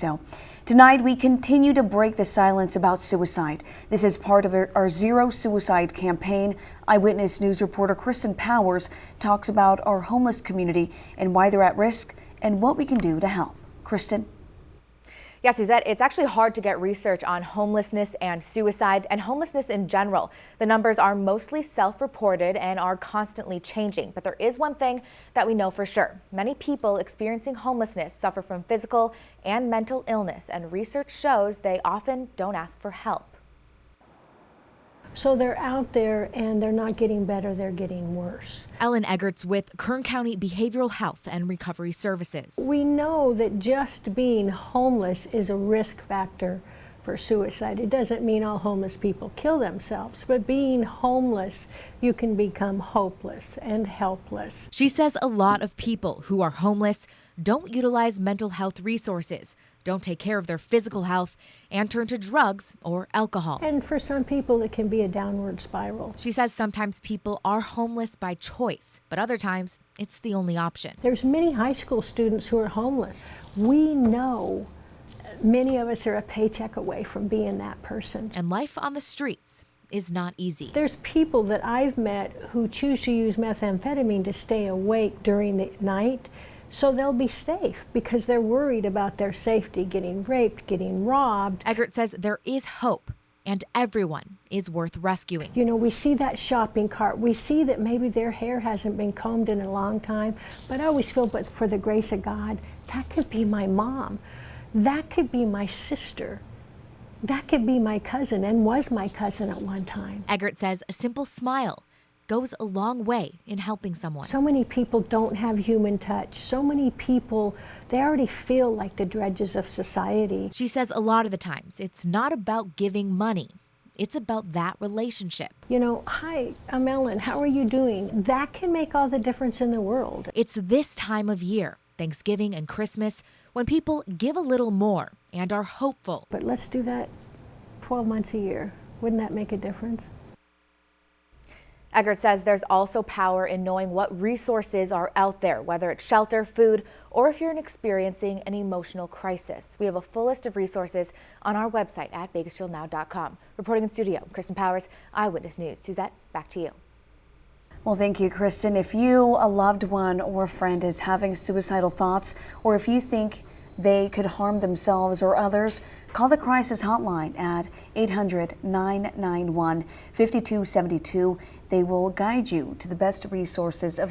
so. Tonight, we continue to break the silence about suicide. This is part of our Zero Suicide campaign. Eyewitness News reporter Kristen Powers talks about our homeless community and why they're at risk and what we can do to help. Kristen? Yeah, Suzette, it's actually hard to get research on homelessness and suicide and homelessness in general. The numbers are mostly self-reported and are constantly changing. But there is one thing that we know for sure. Many people experiencing homelessness suffer from physical and mental illness, and research shows they often don't ask for help. So they're out there and they're not getting better, they're getting worse. Ellen Eggerts with Kern County Behavioral Health and Recovery Services. We know that just being homeless is a risk factor for suicide. It doesn't mean all homeless people kill themselves, but being homeless, you can become hopeless and helpless. She says a lot of people who are homeless don't utilize mental health resources, don't take care of their physical health, and turn to drugs or alcohol. And for some people, it can be a downward spiral. She says sometimes people are homeless by choice, but other times it's the only option. There's many high school students who are homeless. We know many of us are a paycheck away from being that person. And life on the streets is not easy. There's people that I've met who choose to use methamphetamine to stay awake during the night, so they'll be safe because they're worried about their safety, getting raped, getting robbed. Eggert says there is hope and everyone is worth rescuing. You know, we see that shopping cart. We see that maybe their hair hasn't been combed in a long time, but I always feel, but for the grace of God, that could be my mom. That could be my sister. That could be my cousin and was my cousin at one time. Eggert says a simple smile goes a long way in helping someone. So many people don't have human touch. So many people, they already feel like the drudges of society. She says a lot of the times it's not about giving money. It's about that relationship. You know, hi, I'm Ellen. How are you doing? That can make all the difference in the world. It's this time of year, Thanksgiving and Christmas, when people give a little more and are hopeful. But let's do that 12 months a year. Wouldn't that make a difference? Eggert says there's also power in knowing what resources are out there, whether it's shelter, food, or if you're experiencing an emotional crisis. We have a full list of resources on our website at bakersfieldnow.com. Reporting in studio, Kristen Powers, Eyewitness News. Suzette, back to you. Well, thank you, Kristen. If you, a loved one or a friend is having suicidal thoughts, or if you think they could harm themselves or others, call the crisis hotline at 800-991-5272. They will guide you to the best resources available.